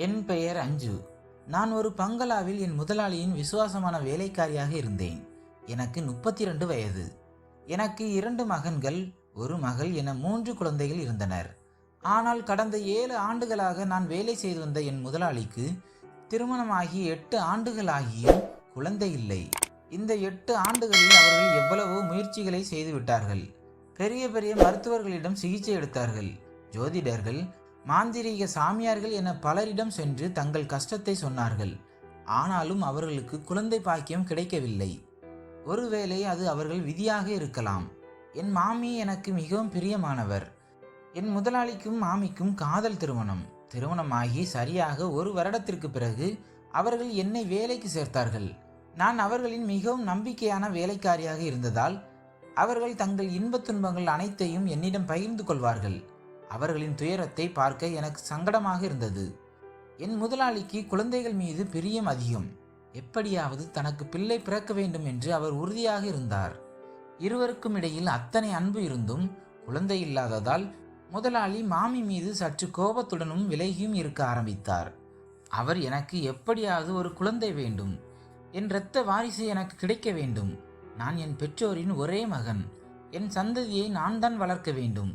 என் பெயர் அஞ்சு. நான் ஒரு பங்களாவில் என் முதலாளியின் விசுவாசமான வேலைக்காரியாக இருந்தேன். எனக்கு 32 வயது. எனக்கு 2 மகன்கள், ஒரு மகள் என 3 குழந்தைகள் இருந்தனர். ஆனால் கடந்த 7 ஆண்டுகளாக நான் வேலை செய்து வந்த என் முதலாளிக்கு திருமணமாகி 8 ஆண்டுகள் ஆகியும் குழந்தை இல்லை. இந்த 8 ஆண்டுகளில் அவர்கள் எவ்வளவோ முயற்சிகளை செய்துவிட்டார்கள். பெரிய பெரிய மருத்துவர்களிடம் சிகிச்சை எடுத்தார்கள். ஜோதிடர்கள், மாந்திரீக சாமியார்கள் என பலரிடம் சென்று தங்கள் கஷ்டத்தை சொன்னார்கள். ஆனாலும் அவர்களுக்கு குழந்தை பாக்கியம் கிடைக்கவில்லை. ஒருவேளை அது அவர்கள் விதியாக இருக்கலாம். என் மாமி எனக்கு மிகவும் பிரியமானவர். என் முதலாளிக்கும் மாமிக்கும் காதல் திருமணமாகி சரியாக 1 வருடத்திற்கு பிறகு அவர்கள் என்னை வேலைக்கு சேர்த்தார்கள். நான் அவர்களின் மிகவும் நம்பிக்கையான வேலைக்காரியாக இருந்ததால் அவர்கள் தங்கள் இன்பத் துன்பங்கள் அனைத்தையும் என்னிடம் பகிர்ந்து கொள்வார்கள். அவர்களின் துயரத்தை பார்க்க எனக்கு சங்கடமாக இருந்தது. என் முதலாளிக்கு குழந்தைகள் மீது பிரியம் அதிகம். எப்படியாவது தனக்கு பிள்ளை பிறக்க வேண்டும் என்று அவர் உறுதியாக இருந்தார். இருவருக்கும் இடையில் அத்தனை அன்பு இருந்தும் குழந்தை இல்லாததால் முதலாளி மாமி மீது சற்று கோபத்துடனும் விலகியும் இருக்க ஆரம்பித்தார். அவர் எனக்கு எப்படியாவது ஒரு குழந்தை வேண்டும், என் இரத்த வாரிசு எனக்கு கிடைக்க வேண்டும், நான் என் பெற்றோரின் ஒரே மகன், என் சந்ததியை நான் தான் வளர்க்க வேண்டும்,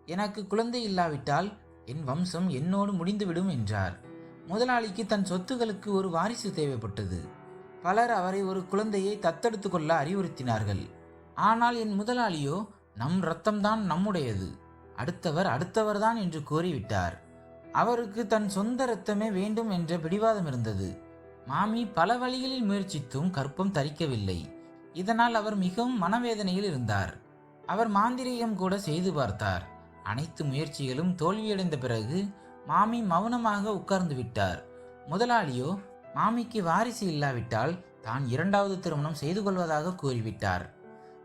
எனக்கு குழந்தை இல்லாவிட்டால் என் வம்சம் என்னோடு முடிந்துவிடும் என்றார். முதலாளிக்கு தன் சொத்துகளுக்கு ஒரு வாரிசு தேவைப்பட்டது. பலர் அவரை ஒரு குழந்தையை தத்தெடுத்து கொள்ள அறிவுறுத்தினார்கள். ஆனால் என் முதலாளியோ நம் இரத்தம்தான் நம்முடையது, அடுத்தவர் தான் என்று கூறிவிட்டார். அவருக்கு தன் சொந்த இரத்தமே வேண்டும் என்ற பிடிவாதம் இருந்தது. மாமி பல வழிகளில் முயற்சித்தும் கர்ப்பம் தரிக்கவில்லை. இதனால் அவர் மிகவும் மனவேதனையில் இருந்தார். அவர் மாந்திரீகம் கூட செய்து பார்த்தார். அனைத்து முயற்சிகளும் தோல்வியடைந்த பிறகு மாமி மௌனமாக உட்கார்ந்து விட்டார். முதலாளியோ மாமிக்கு வாரிசு இல்லாவிட்டால் தான் 2வது திருமணம் செய்து கொள்வதாக கூறிவிட்டார்.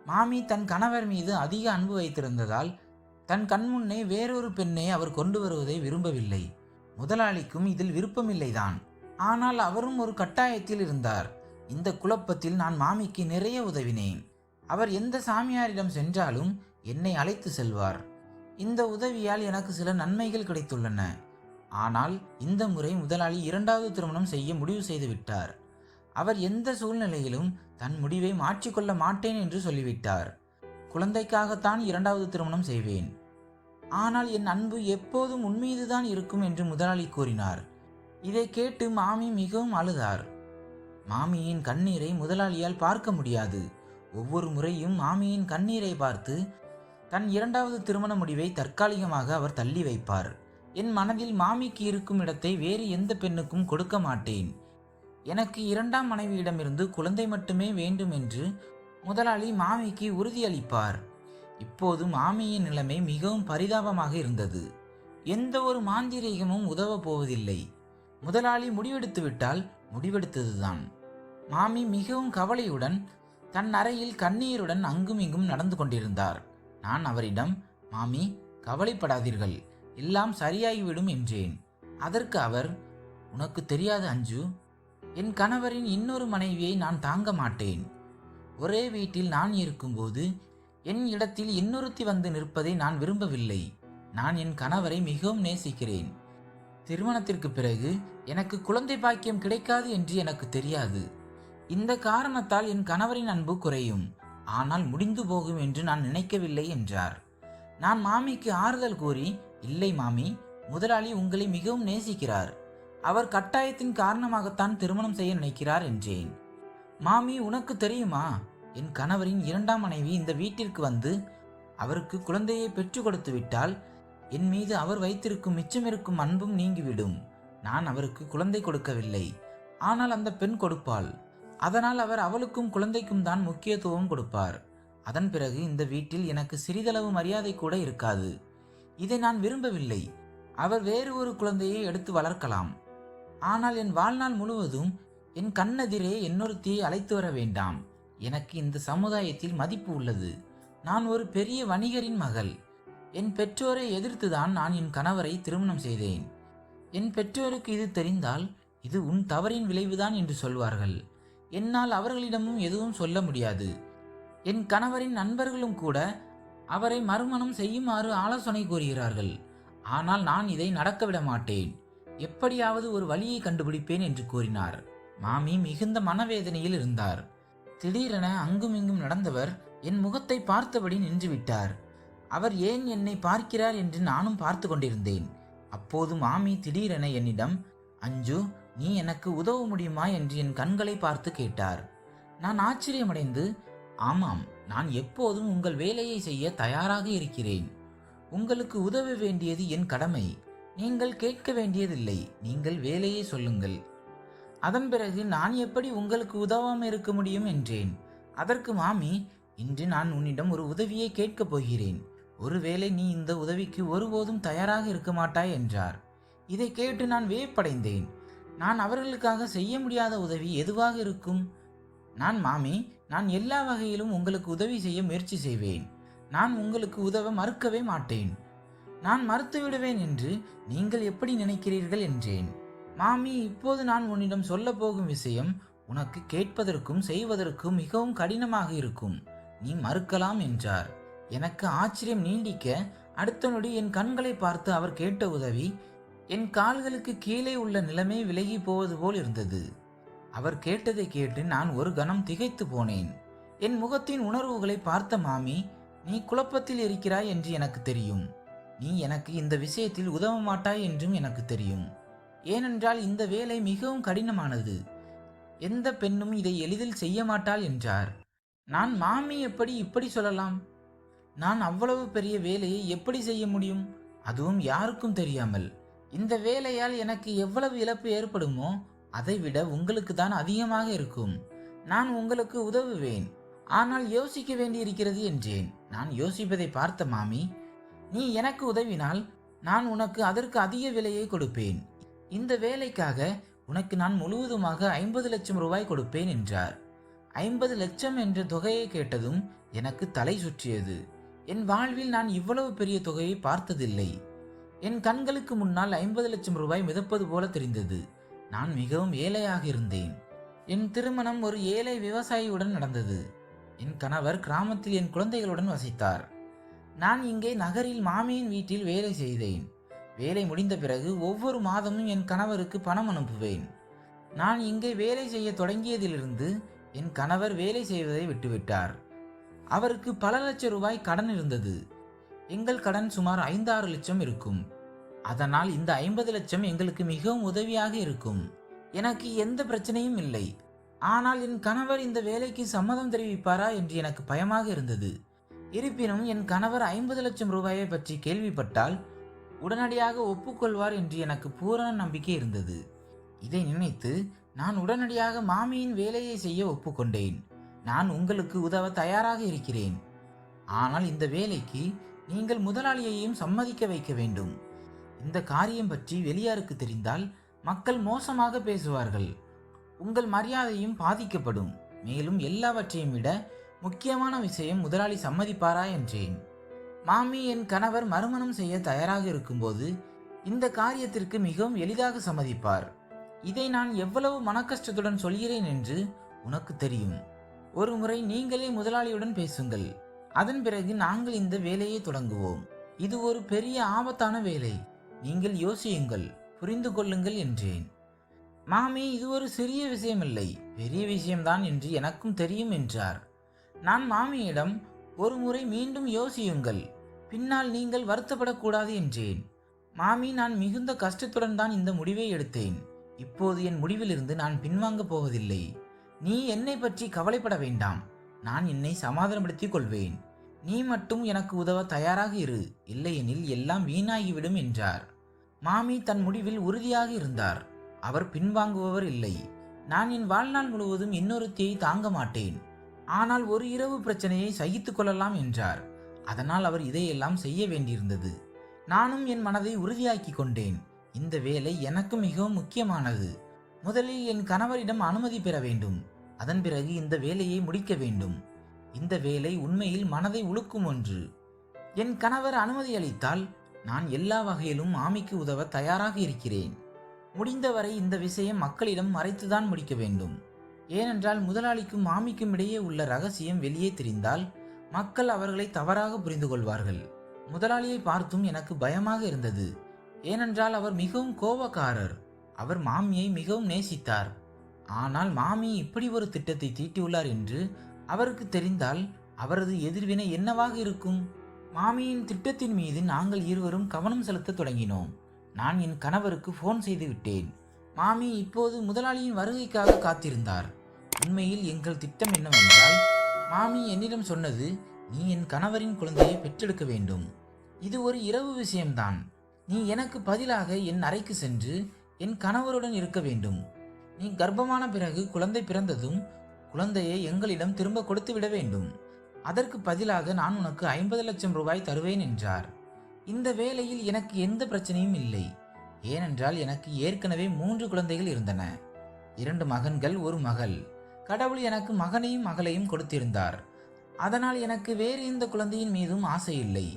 மாமி தன் கணவர் மீது அதிக அன்பு வைத்திருந்ததால் தன் கண்முன்னே வேறொரு பெண்ணை அவர் கொண்டு வருவதை விரும்பவில்லை. முதலாளிக்கும் இதில் விருப்பமில்லைதான். ஆனால் அவரும் ஒரு கட்டாயத்தில் இருந்தார். இந்த குழப்பத்தில் நான் மாமிக்கு நிறைய உதவினேன். அவர் எந்த சாமியாரிடம் சென்றாலும் என்னை அழைத்து செல்வார். இந்த உதவியால் எனக்கு சில நன்மைகள் கிடைத்துள்ளன. ஆனால் இந்த முறை முதலாளி 2வது திருமணம் செய்ய முடிவு செய்துவிட்டார். அவர் எந்த சூழ்நிலையிலும் தன் முடிவை மாற்றிக்கொள்ள மாட்டேன் என்று சொல்லிவிட்டார். குழந்தைக்காகத்தான் 2வது திருமணம் செய்வேன். ஆனால் என் அன்பு எப்போதும் உன்மீதுதான் இருக்கும் என்று முதலாளி கூறினார். இதை கேட்டு மாமி மிகவும் அழுதார். மாமியின் கண்ணீரை முதலாளியால் பார்க்க முடியாது. ஒவ்வொரு முறையும் மாமியின் கண்ணீரை பார்த்து தன் 2வது திருமண முடிவை தற்காலிகமாக அவர் தள்ளி வைப்பார். என் மனதில் மாமிக்கு இருக்கும் இடத்தை வேறு எந்த பெண்ணுக்கும் கொடுக்க மாட்டேன். எனக்கு 2ஆம் மனைவியிடமிருந்து குழந்தை மட்டுமே வேண்டும் என்று முதலாளி மாமிக்கு உறுதியளிப்பார். இப்போது மாமியின் நிலைமை மிகவும் பரிதாபமாக இருந்தது. எந்த ஒரு மாந்திரீகமும் உதவ போவதில்லை. முதலாளி முடிவெடுத்து விட்டால் முடிவெடுத்ததுதான். மாமி மிகவும் கவலையுடன் தன் அறையில் கண்ணீருடன் அங்கும் இங்கும் நடந்து கொண்டிருந்தார். நான் அவரிடம், மாமி கவலைப்படாதீர்கள், எல்லாம் சரியாகிவிடும் என்றேன். அதற்கு அவர், உனக்கு தெரியாது அஞ்சு, என் கணவரின் இன்னொரு மனைவியை நான் தாங்க மாட்டேன். ஒரே வீட்டில் நான் இருக்கும்போது என் இடத்தில் இன்னொருத்தி வந்து நிற்பதை நான் விரும்பவில்லை. நான் என் கணவரை மிகவும் நேசிக்கிறேன். திருமணத்திற்கு பிறகு எனக்கு குழந்தை பாக்கியம் கிடைக்காது என்று எனக்கு தெரியாது. இந்த காரணத்தால் என் கணவரின் அன்பு குறையும். ஆனால் முடிந்து போகும் என்று நான் நினைக்கவில்லை என்றார். நான் மாமிக்கு ஆறுதல் கூறி, இல்லை மாமி, முதலாளி உங்களை மிகவும் நேசிக்கிறார். அவர் கட்டாயத்தின் காரணமாகத்தான் திருமணம் செய்ய நினைக்கிறார் என்றேன். மாமி, உனக்கு தெரியுமா, என் கணவரின் 2ஆம் மனைவி இந்த வீட்டிற்கு வந்து அவருக்கு குழந்தையை பெற்று கொடுத்து விட்டால் என் மீது அவர் வைத்திருக்கும் மிச்சமிருக்கும் அன்பும் நீங்கிவிடும். நான் அவருக்கு குழந்தை கொடுக்கவில்லை, ஆனால் அந்த பெண் கொடுப்பாள். அதனால் அவர் அவளுக்கும் குழந்தைக்கும் தான் முக்கியத்துவம் கொடுப்பார். அதன் பிறகு இந்த வீட்டில் எனக்கு சிறிதளவு மரியாதை கூட இருக்காது. இதை நான் விரும்பவில்லை. அவர் வேறு ஒரு குழந்தையை எடுத்து வளர்க்கலாம். ஆனால் என் வாழ்நாள் முழுவதும் என் கண்ணெதிரே இன்னொருத்தியை அழைத்து வர வேண்டாம். எனக்கு இந்த சமுதாயத்தில் மதிப்பு உள்ளது. நான் ஒரு பெரிய வணிகரின் மகள். என் பெற்றோரை எதிர்த்துதான் நான் என் கணவரை திருமணம் செய்தேன். என் பெற்றோருக்கு இது தெரிந்தால் இது உன் தவறின் விளைவுதான் என்று சொல்வார்கள். என்னால் அவர்களிடமும் எதுவும் சொல்ல முடியாது. என் கணவரின் நண்பர்களும் கூட அவரை மறுமணம் செய்யுமாறு ஆலோசனை கூறுகிறார்கள். ஆனால் நான் இதை நடக்கவிட மாட்டேன். எப்படியாவது ஒரு வழியை கண்டுபிடிப்பேன் என்று கூறினார். மாமி மிகுந்த மனவேதனையில் இருந்தார். திடீரென அங்குமிங்கும் நடந்தவர் என் முகத்தை பார்த்தபடி நின்றுவிட்டார். அவர் ஏன் என்னை பார்க்கிறார் என்று நானும் பார்த்து கொண்டிருந்தேன். அப்போது மாமி திடீரென என்னிடம், அஞ்சு, நீ எனக்கு உதவ முடியுமா என்று என் கண்களை பார்த்து கேட்டார். நான் ஆச்சரியமடைந்து, ஆமாம், நான் எப்போதும் உங்கள் வேலையை செய்ய தயாராக இருக்கிறேன். உங்களுக்கு உதவ வேண்டியது என் கடமை. நீங்கள் கேட்க வேண்டியதில்லை. நீங்கள் வேலையை சொல்லுங்கள். அதன் பிறகு நான் எப்படி உங்களுக்கு உதவாமல் இருக்க முடியும் என்றேன். அதற்கு மாமி, இன்று நான் உன்னிடம் ஒரு உதவியை கேட்கப் போகிறேன். ஒருவேளை நீ இந்த உதவிக்கு ஒருபோதும் தயாராக இருக்க மாட்டாய் என்றார். இதை கேட்டு நான் வியப்படைந்தேன். நான் அவர்களுக்காக செய்ய முடியாத உதவி எதுவாக இருக்கும்? மாமி, நான் எல்லா வகையிலும் உங்களுக்கு உதவி செய்ய முயற்சி செய்வேன். நான் உங்களுக்கு உதவ மறுக்கவே மாட்டேன். நான் மறுத்து விடுவேன் என்று நீங்கள் எப்படி நினைக்கிறீர்கள் என்றேன். மாமி, இப்போது நான் உன்னிடம் சொல்ல போகும் விஷயம் உனக்கு கேட்பதற்கும் செய்வதற்கும் மிகவும் கடினமாக இருக்கும். நீ மறுக்கலாம் என்றார். எனக்கு ஆச்சரியம் நீடிக்க அடுத்த நொடி என் கண்களை பார்த்து அவர் கேட்ட உதவி என் கால்களுக்கு கீழே உள்ள நிலைமை விலகி போவது போல் இருந்தது. அவர் கேட்டதை கேட்டு நான் ஒரு கணம் திகைத்து போனேன். என் முகத்தின் உணர்வுகளை பார்த்த மாமி, நீ குழப்பத்தில் இருக்கிறாய் என்று எனக்கு தெரியும். நீ எனக்கு இந்த விஷயத்தில் உதவ மாட்டாய் என்றும் எனக்கு தெரியும். ஏனென்றால் இந்த வேலை மிகவும் கடினமானது. எந்த பெண்ணும் இதை எளிதில் செய்ய மாட்டாள் என்றார். மாமி, எப்படி இப்படி சொல்லலாம்? நான் அவ்வளவு பெரிய வேலையை எப்படி செய்ய முடியும்? அதுவும் யாருக்கும் தெரியாமல். இந்த வேலையால் எனக்கு எவ்வளவு இழப்பு ஏற்படுமோ அதை விட உங்களுக்கு தான் அதிகமாக இருக்கும். நான் உங்களுக்கு உதவுவேன், ஆனால் யோசிக்க வேண்டியிருக்கிறது என்றேன். நான் யோசிப்பதை பார்த்த மாமி, நீ எனக்கு உதவினால் நான் உனக்கு அதற்கு அதிக விலையை கொடுப்பேன். இந்த வேலைக்காக உனக்கு நான் முழுவதுமாக 50 லட்சம் ரூபாய் கொடுப்பேன் என்றார். 50 லட்சம் என்ற தொகையை கேட்டதும் எனக்கு தலை சுற்றியது. என் வாழ்வில் நான் இவ்வளவு பெரிய தொகையை பார்த்ததில்லை. என் கண்களுக்கு முன்னால் 50 லட்சம் ரூபாய் மிதப்பது போல தெரிந்தது. நான் மிகவும் ஏழையாக இருந்தேன். என் திருமணம் ஒரு ஏழை விவசாயியுடன் நடந்தது. என் கணவர் கிராமத்தில் என் குழந்தைகளுடன் வசித்தார். நான் இங்கே நகரில் மாமியின் வீட்டில் வேலை செய்தேன். வேலை முடிந்த பிறகு ஒவ்வொரு மாதமும் என் கணவருக்கு பணம் அனுப்புவேன். நான் இங்கே வேலை செய்ய தொடங்கியதிலிருந்து என் கணவர் வேலை செய்வதை விட்டுவிட்டார். அவருக்கு பல லட்சம் ரூபாய் கடன் இருந்தது. எங்கள் கடன் சுமார் 5-6 லட்சம் இருக்கும். அதனால் இந்த 50 லட்சம் எங்களுக்கு மிகவும் உதவியாக இருக்கும். எனக்கு எந்த பிரச்சனையும் இல்லை. ஆனால் என் கணவர் இந்த வேலைக்கு சம்மதம் தெரிவிப்பாரா என்று எனக்கு பயமாக இருந்தது. இருப்பினும் என் கணவர் 50 லட்சம் ரூபாயை பற்றி கேள்விப்பட்டால் உடனடியாக ஒப்புக்கொள்வார் என்று எனக்கு பூரண நம்பிக்கை இருந்தது. இதை நினைத்து நான் உடனடியாக மாமியின் வேலையை செய்ய ஒப்புக்கொண்டேன். நான் உங்களுக்கு உதவ தயாராக இருக்கிறேன். ஆனால் இந்த வேலைக்கு நீங்கள் முதலாளியையும் சம்மதிக்க வைக்க வேண்டும். இந்த காரியம் பற்றி வெளியாருக்கு தெரிந்தால் மக்கள் மோசமாக பேசுவார்கள். உங்கள் மரியாதையும் பாதிக்கப்படும். மேலும் எல்லாவற்றையும் விட முக்கியமான விஷயம், முதலாளி சம்மதிப்பாரா என்றேன். மாமி, என் கணவர் மறுமணம் செய்ய தயாராக இருக்கும்போது இந்த காரியத்திற்கு மிகவும் எளிதாக சம்மதிப்பார். இதை நான் எவ்வளவு மனக்கஷ்டத்துடன் சொல்கிறேன் என்று உனக்கு தெரியும். ஒரு முறை நீங்களே முதலாளியுடன் பேசுங்கள். அதன் பிறகு நாங்கள் இந்த வேலையை தொடங்குவோம். இது ஒரு பெரிய ஆபத்தான வேலை. நீங்கள் யோசியுங்கள், புரிந்து கொள்ளுங்கள் என்றேன். மாமி, இது ஒரு சிறிய விஷயமில்லை, பெரிய விஷயம்தான் என்று எனக்கும் தெரியும் என்றார். நான் மாமியிடம், ஒரு முறை மீண்டும் யோசியுங்கள், பின்னால் நீங்கள் வருத்தப்படக்கூடாது என்றேன். மாமி, நான் மிகுந்த கஷ்டத்துடன் தான் இந்த முடிவை எடுத்தேன். இப்போது என் முடிவிலிருந்து நான் பின்வாங்கப் போவதில்லை. நீ என்னை பற்றி கவலைப்பட வேண்டாம். நான் என்னை சமாதானப்படுத்திக் கொள்வேன். நீ மட்டும் எனக்கு உதவ தயாராக இரு, இல்லையெனில் எல்லாம் வீணாகிவிடும் என்றார். மாமி தன் முடிவில் உறுதியாக இருந்தார். அவர் பின்வாங்குபவர் இல்லை. நான் என் வாழ்நாள் முழுவதும் இன்னொருத்தியை தாங்க மாட்டேன். ஆனால் ஒரு இரவு பிரச்சனையை சகித்துக் கொள்ளலாம் என்றார். அதனால் அவர் இதையெல்லாம் செய்ய வேண்டியிருந்தது. நானும் என் மனதை உறுதியாக்கி கொண்டேன். இந்த வேலை எனக்கு மிகவும் முக்கியமானது. முதலில் என் கணவரிடம் அனுமதி பெற வேண்டும். அதன் பிறகு இந்த வேலையை முடிக்க வேண்டும். இந்த வேலை உண்மையில் மனதை உலுக்கும் ஒன்று. என் கணவர் அனுமதி அளித்தால் நான் எல்லா வகையிலும் மாமிக்கு உதவ தயாராக இருக்கிறேன். முடிந்தவரை இந்த விஷயம் மக்களிடம் மறைத்துதான் முடிக்க வேண்டும். ஏனென்றால் முதலாளிக்கும் மாமிக்கும் இடையே உள்ள ரகசியம் வெளியே தெரிந்தால் மக்கள் அவர்களை தவறாக புரிந்து கொள்வார்கள். முதலாளியை பார்த்தும் எனக்கு பயமாக இருந்தது. ஏனென்றால் அவர் மிகவும் கோபக்காரர். அவர் மாமியை மிகவும் நேசித்தார். ஆனால் மாமி இப்படி ஒரு திட்டத்தை தீட்டியுள்ளார் என்று அவருக்கு தெரிந்தால் அவரது எதிர்வினை என்னவாக இருக்கும்? மாமியின் திட்டத்தின் மீது நாங்கள் இருவரும் கவனம் செலுத்த தொடங்கினோம். நான் என் கணவருக்கு போன் செய்து விட்டேன். மாமி இப்போது முதலாளியின் வருகைக்காக காத்திருந்தார். உண்மையில் எங்கள் திட்டம் என்னவென்றால், மாமி என்னிடம் சொன்னது, நீ என் கணவரின் குழந்தையை பெற்றெடுக்க வேண்டும். இது ஒரு இரவு விஷயம்தான். நீ எனக்கு பதிலாக என் அறைக்கு சென்று என் கணவருடன் இருக்க வேண்டும். நீ கர்ப்பமான பிறகு குழந்தை பிறந்ததும் குழந்தையை எங்களிடம் திரும்ப கொடுத்து விட வேண்டும். அதற்கு பதிலாக நான் உனக்கு 50 லட்சம் ரூபாய் தருவேன் என்றார். இந்த வேளையில் எனக்கு எந்த பிரச்சனையும் இல்லை. ஏனென்றால் எனக்கு ஏற்கனவே 3 குழந்தைகள் இருந்தன. 2 மகன்கள், 1 மகள். கடவுள் எனக்கு மகனையும் மகளையும் கொடுத்திருந்தார். அதனால் எனக்கு வேறு எந்த குழந்தையின் மீதும் ஆசை இல்லை.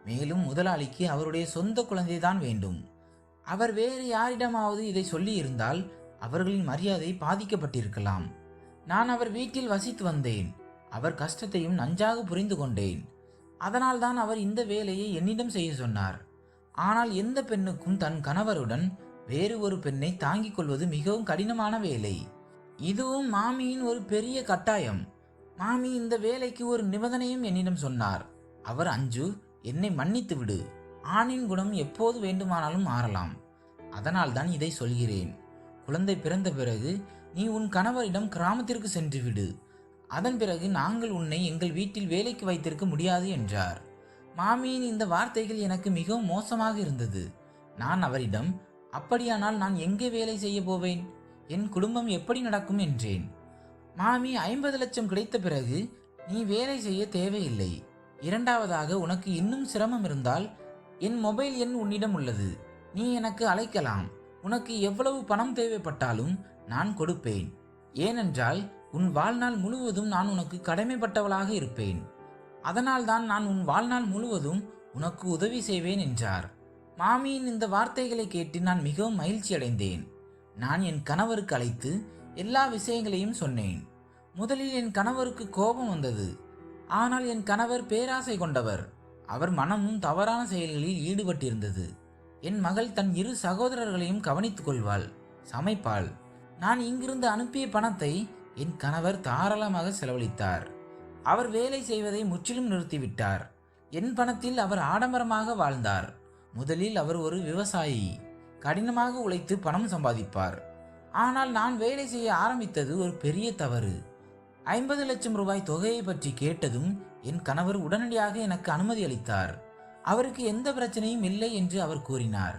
மேலும் முதலாளிக்கு அவருடைய சொந்த குழந்தைதான் வேண்டும். அவர் வேறு யாரிடமாவது இதை சொல்லி இருந்தால் அவர்களின் மரியாதை பாதிக்கப்பட்டிருக்கலாம். நான் அவர் வீட்டில் வசித்து வந்தேன். அவர் கஷ்டத்தையும் நன்றாக புரிந்து கொண்டேன். அதனால்தான் அவர் இந்த வேலையை என்னிடம் செய்ய சொன்னார். ஆனால் எந்த பெண்ணுக்கும் தன் கணவருடன் வேறு ஒரு பெண்ணை தாங்கிக் கொள்வது மிகவும் கடினமான வேலை. இதுவும் மாமியின் ஒரு பெரிய கட்டாயம். மாமி இந்த வேலைக்கு ஒரு நிபந்தனையும் என்னிடம் சொன்னார். அவர், அஞ்சு, என்னை மன்னித்து விடு. ஆணின் குணம் எப்போது வேண்டுமானாலும் மாறலாம். அதனால்தான் இதை சொல்கிறேன். குழந்தை பிறந்த பிறகு நீ உன் கணவரிடம் கிராமத்திற்கு சென்று விடு. அதன் பிறகு நாங்கள் உன்னை எங்கள் வீட்டில் வேலைக்கு வைத்திருக்க முடியாது என்றார். மாமியின் இந்த வார்த்தைகள் எனக்கு மிகவும் மோசமாக இருந்தது. நான் அவரிடம், அப்படியானால் நான் எங்கே வேலை செய்ய போவேன்? என் குடும்பம் எப்படி நடக்கும் என்றேன். மாமி, 50 லட்சம் கிடைத்த பிறகு நீ வேலை செய்ய தேவையில்லை. இரண்டாவதாக, உனக்கு இன்னும் சிரமம் இருந்தால் என் மொபைல் எண் உன்னிடம் உள்ளது. நீ எனக்கு அழைக்கலாம். உனக்கு எவ்வளவு பணம் தேவைப்பட்டாலும் நான் கொடுப்பேன். ஏனென்றால் உன் வாழ்நாள் முழுவதும் நான் உனக்கு கடமைப்பட்டவளாக இருப்பேன். அதனால்தான் நான் உன் வாழ்நாள் முழுவதும் உனக்கு உதவி செய்வேன் என்றார். மாமியின் இந்த வார்த்தைகளை கேட்டு நான் மிகவும் மகிழ்ச்சி அடைந்தேன். நான் என் கணவருக்கு அழைத்து எல்லா விஷயங்களையும் சொன்னேன். முதலில் என் கணவருக்கு கோபம் வந்தது. ஆனால் என் கணவர் பேராசை கொண்டவர். அவர் மனமும் தவறான செயல்களில் ஈடுபட்டிருந்தது. என் மகள் தன் 2 சகோதரர்களையும் கவனித்துக் கொள்வாள், சமைப்பாள். நான் இங்கிருந்து அனுப்பிய பணத்தை என் கணவர் தாராளமாக செலவழித்தார். அவர் வேலை செய்வதை முற்றிலும் நிறுத்திவிட்டார். என் பணத்தில் அவர் ஆடம்பரமாக வாழ்ந்தார். முதலில் அவர் ஒரு விவசாயி, கடினமாக உழைத்து பணம் சம்பாதிப்பார். ஆனால் நான் வேலை செய்ய ஆரம்பித்தது ஒரு பெரிய தவறு. 50 லட்சம் ரூபாய் தொகையை பற்றி கேட்டதும் என் கணவர் உடனடியாக எனக்கு அனுமதி அளித்தார். அவருக்கு எந்த பிரச்சனையும் இல்லை என்று அவர் கூறினார்.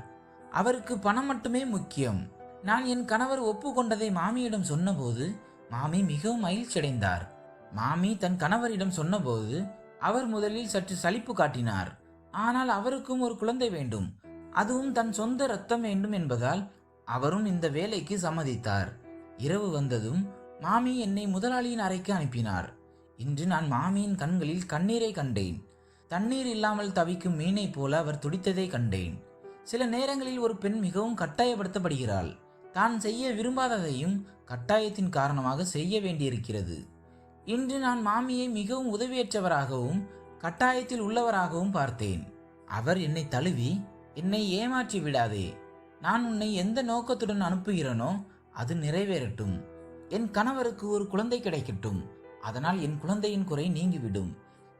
அவருக்கு பணம் மட்டுமே முக்கியம். நான் என் கணவர் ஒப்புக்கொண்டதை மாமியிடம் சொன்னபோது மாமி மிகவும் மகிழ்ச்சி அடைந்தார். மாமி தன் கணவரிடம் சொன்னபோது அவர் முதலில் சற்று சலிப்பு காட்டினார். ஆனால் அவருக்கும் ஒரு குழந்தை வேண்டும், அதுவும் தன் சொந்த ரத்தம் வேண்டும் என்பதால் அவரும் இந்த வேலைக்கு சம்மதித்தார். இரவு வந்ததும் மாமி என்னை முதலாளியின் அறைக்கு அனுப்பினார். இன்று நான் மாமியின் கண்களில் கண்ணீரை கண்டேன். தண்ணீர் இல்லாமல் தவிக்கும் மீனை போல அவர் துடித்ததை கண்டேன். சில நேரங்களில் ஒரு பெண் மிகவும் கட்டாயப்படுத்தப்படுகிறாள். தான் செய்ய விரும்பாததையும் கட்டாயத்தின் காரணமாக செய்ய வேண்டியிருக்கிறது. இன்று நான் மாமியை மிகவும் உதவியற்றவராகவும் கட்டாயத்தில் உள்ளவராகவும் பார்த்தேன். அவர் என்னை தழுவி, என்னை ஏமாற்றி விடாதே. நான் உன்னை எந்த நோக்கத்துடன் அனுப்புகிறேனோ அது நிறைவேறட்டும். என் கணவருக்கு ஒரு குழந்தை கிடைக்கட்டும். அதனால் என் குழந்தையின் குறை நீங்கிவிடும்.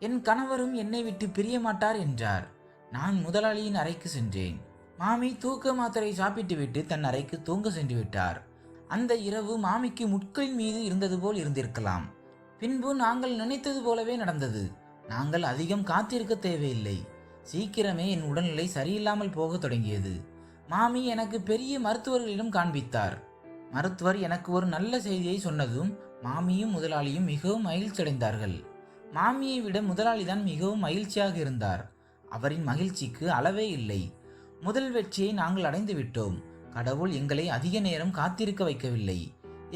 என் கணவரும் என்னை விட்டு பிரிய மாட்டார் என்றார். நான் முதலாளியின் அறைக்கு சென்றேன். மாமி தூக்க மாத்திரை சாப்பிட்டுவிட்டு தன் அறைக்கு தூங்க சென்று விட்டார். அந்த இரவு மாமிக்கு முட்களின் மீது இருந்தது போல் இருந்திருக்கலாம். பின்பு நாங்கள் நினைத்தது போலவே நடந்தது. நாங்கள் அதிகம் காத்திருக்க தேவையில்லை. சீக்கிரமே என் உடல்நிலை சரியில்லாமல் போக தொடங்கியது. மாமி எனக்கு பெரிய மருத்துவர்களிடம் காண்பித்தார். மருத்துவர் எனக்கு ஒரு நல்ல செய்தியை சொன்னதும் மாமியும் முதலாளியும் மிகவும் மகிழ்ச்சி அடைந்தார்கள். மாமியை விட முதலாளிதான் மிகவும் மகிழ்ச்சியாக இருந்தார். அவரின் மகிழ்ச்சிக்கு அளவே இல்லை. முதல் வெற்றியை நாங்கள் அடைந்து விட்டோம். கடவுள் எங்களை அதிக நேரம் காத்திருக்க வைக்கவில்லை.